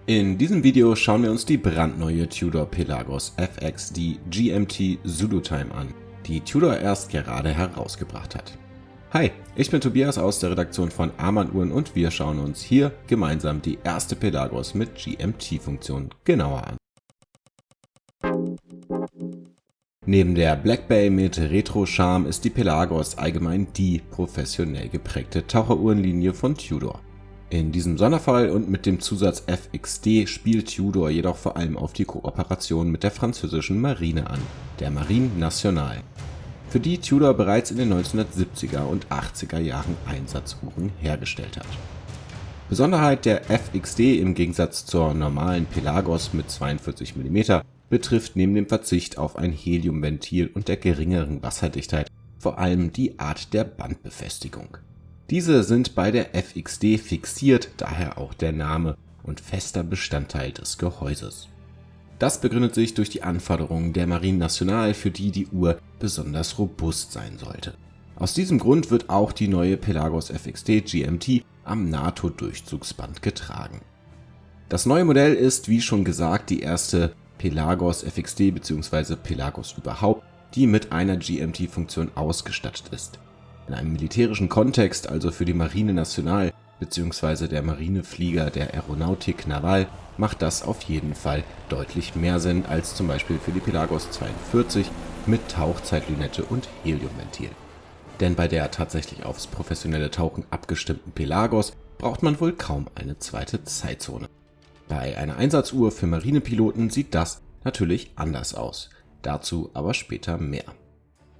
In diesem Video schauen wir uns die brandneue Tudor Pelagos FXD GMT Zulu Time an, die Tudor erst gerade herausgebracht hat. Hi, ich bin Tobias aus der Redaktion von Amann Uhren und wir schauen uns hier gemeinsam die erste Pelagos mit GMT-Funktion genauer an. Neben der Black Bay mit Retro-Charme ist die Pelagos allgemein die professionell geprägte Taucheruhrenlinie von Tudor. In diesem Sonderfall und mit dem Zusatz FXD spielt Tudor jedoch vor allem auf die Kooperation mit der französischen Marine an, der Marine Nationale, für die Tudor bereits in den 1970er und 80er Jahren Einsatzuhren hergestellt hat. Besonderheit der FXD im Gegensatz zur normalen Pelagos mit 42 mm betrifft neben dem Verzicht auf ein Heliumventil und der geringeren Wasserdichtheit vor allem die Art der Bandbefestigung. Diese sind bei der FXD fixiert, daher auch der Name, und fester Bestandteil des Gehäuses. Das begründet sich durch die Anforderungen der Marine Nationale, für die die Uhr besonders robust sein sollte. Aus diesem Grund wird auch die neue Pelagos FXD GMT am NATO-Durchzugsband getragen. Das neue Modell ist, wie schon gesagt, die erste Pelagos FXD bzw. Pelagos überhaupt, die mit einer GMT-Funktion ausgestattet ist. In einem militärischen Kontext, also für die Marine Nationale bzw. der Marineflieger der Aeronautique Navale, macht das auf jeden Fall deutlich mehr Sinn als zum Beispiel für die Pelagos 42 mit Tauchzeitlünette und Heliumventil. Denn bei der tatsächlich aufs professionelle Tauchen abgestimmten Pelagos braucht man wohl kaum eine zweite Zeitzone. Bei einer Einsatzuhr für Marinepiloten sieht das natürlich anders aus. Dazu aber später mehr.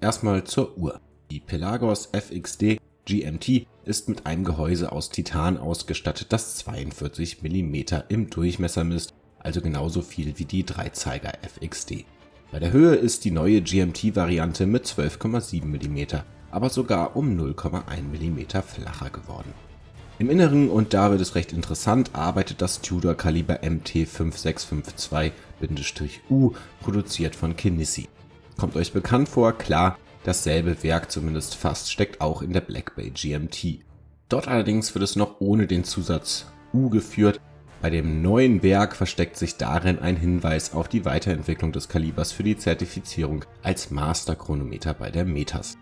Erstmal zur Uhr. Die Pelagos FXD GMT ist mit einem Gehäuse aus Titan ausgestattet, das 42 mm im Durchmesser misst, also genauso viel wie die Dreizeiger FXD. Bei der Höhe ist die neue GMT-Variante mit 12,7 mm, aber sogar um 0,1 mm flacher geworden. Im Inneren, und da wird es recht interessant, arbeitet das Tudor Kaliber MT5652-U, produziert von Kenissi. Kommt euch bekannt vor? Klar. Dasselbe Werk zumindest fast steckt auch in der Black Bay GMT. Dort allerdings wird es noch ohne den Zusatz U geführt. Bei dem neuen Werk versteckt sich darin ein Hinweis auf die Weiterentwicklung des Kalibers für die Zertifizierung als Master-Chronometer bei der METAS.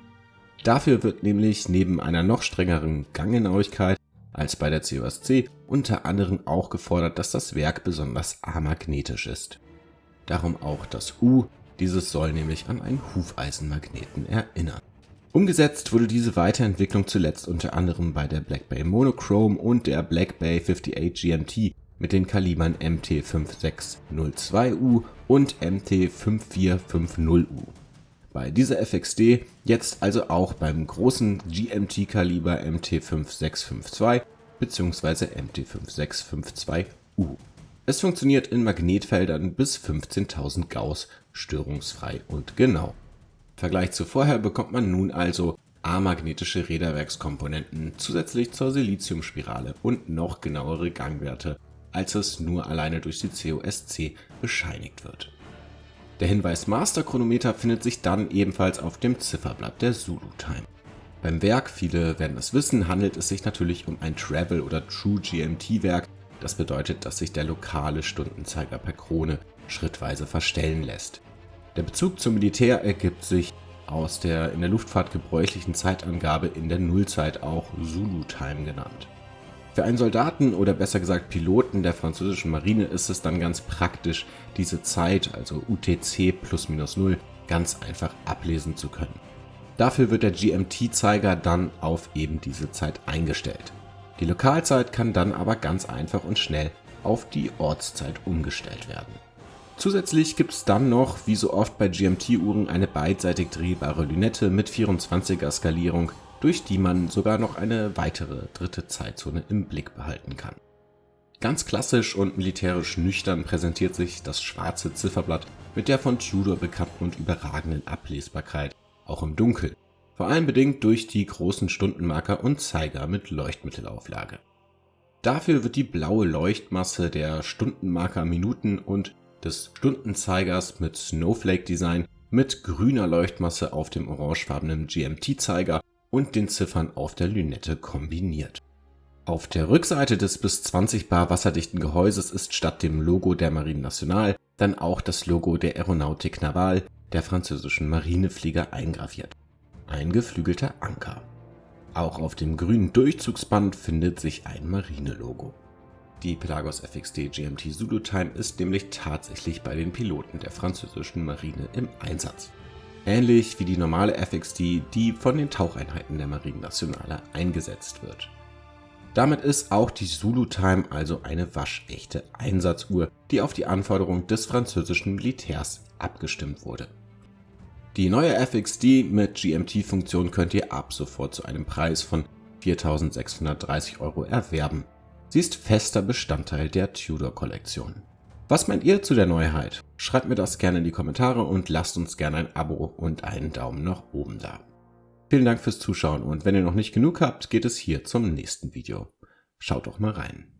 Dafür wird nämlich neben einer noch strengeren Ganggenauigkeit als bei der COSC unter anderem auch gefordert, dass das Werk besonders amagnetisch ist. Darum auch das U. Dieses soll nämlich an einen Hufeisenmagneten erinnern. Umgesetzt wurde diese Weiterentwicklung zuletzt unter anderem bei der Black Bay Monochrome und der Black Bay 58 GMT mit den Kalibern MT5602U und MT5450U. Bei dieser FXD jetzt also auch beim großen GMT-Kaliber MT5652 bzw. MT5652U. Es funktioniert in Magnetfeldern bis 15.000 Gauss störungsfrei und genau. Im Vergleich zu vorher bekommt man nun also amagnetische Räderwerkskomponenten zusätzlich zur Siliziumspirale und noch genauere Gangwerte, als es nur alleine durch die COSC bescheinigt wird. Der Hinweis Master Chronometer findet sich dann ebenfalls auf dem Zifferblatt der Zulu Time. Beim Werk, viele werden es wissen, handelt es sich natürlich um ein Travel- oder True GMT-Werk. Das bedeutet, dass sich der lokale Stundenzeiger per Krone schrittweise verstellen lässt. Der Bezug zum Militär ergibt sich aus der in der Luftfahrt gebräuchlichen Zeitangabe in der Nullzeit, auch Zulu Time genannt. Für einen Soldaten oder besser gesagt Piloten der französischen Marine ist es dann ganz praktisch, diese Zeit, also UTC ±0, ganz einfach ablesen zu können. Dafür wird der GMT-Zeiger dann auf eben diese Zeit eingestellt. Die Lokalzeit kann dann aber ganz einfach und schnell auf die Ortszeit umgestellt werden. Zusätzlich gibt es dann noch, wie so oft bei GMT-Uhren, eine beidseitig drehbare Lünette mit 24er Skalierung, durch die man sogar noch eine weitere dritte Zeitzone im Blick behalten kann. Ganz klassisch und militärisch nüchtern präsentiert sich das schwarze Zifferblatt mit der von Tudor bekannten und überragenden Ablesbarkeit, auch im Dunkeln. Vor allem bedingt durch die großen Stundenmarker und Zeiger mit Leuchtmittelauflage. Dafür wird die blaue Leuchtmasse der Stundenmarker Minuten und des Stundenzeigers mit Snowflake-Design mit grüner Leuchtmasse auf dem orangefarbenen GMT-Zeiger und den Ziffern auf der Lünette kombiniert. Auf der Rückseite des bis 20 bar wasserdichten Gehäuses ist statt dem Logo der Marine Nationale dann auch das Logo der Aeronautique Navale, der französischen Marineflieger, eingraviert. Ein geflügelter Anker. Auch auf dem grünen Durchzugsband findet sich ein Marinelogo. Die Pelagos FXD GMT Zulu Time ist nämlich tatsächlich bei den Piloten der französischen Marine im Einsatz. Ähnlich wie die normale FXD, die von den Taucheinheiten der Marine Nationale eingesetzt wird. Damit ist auch die Zulu Time also eine waschechte Einsatzuhr, die auf die Anforderungen des französischen Militärs abgestimmt wurde. Die neue FXD mit GMT-Funktion könnt ihr ab sofort zu einem Preis von 4.630 € erwerben. Sie ist fester Bestandteil der Tudor-Kollektion. Was meint ihr zu der Neuheit? Schreibt mir das gerne in die Kommentare und lasst uns gerne ein Abo und einen Daumen nach oben da. Vielen Dank fürs Zuschauen und wenn ihr noch nicht genug habt, geht es hier zum nächsten Video. Schaut doch mal rein.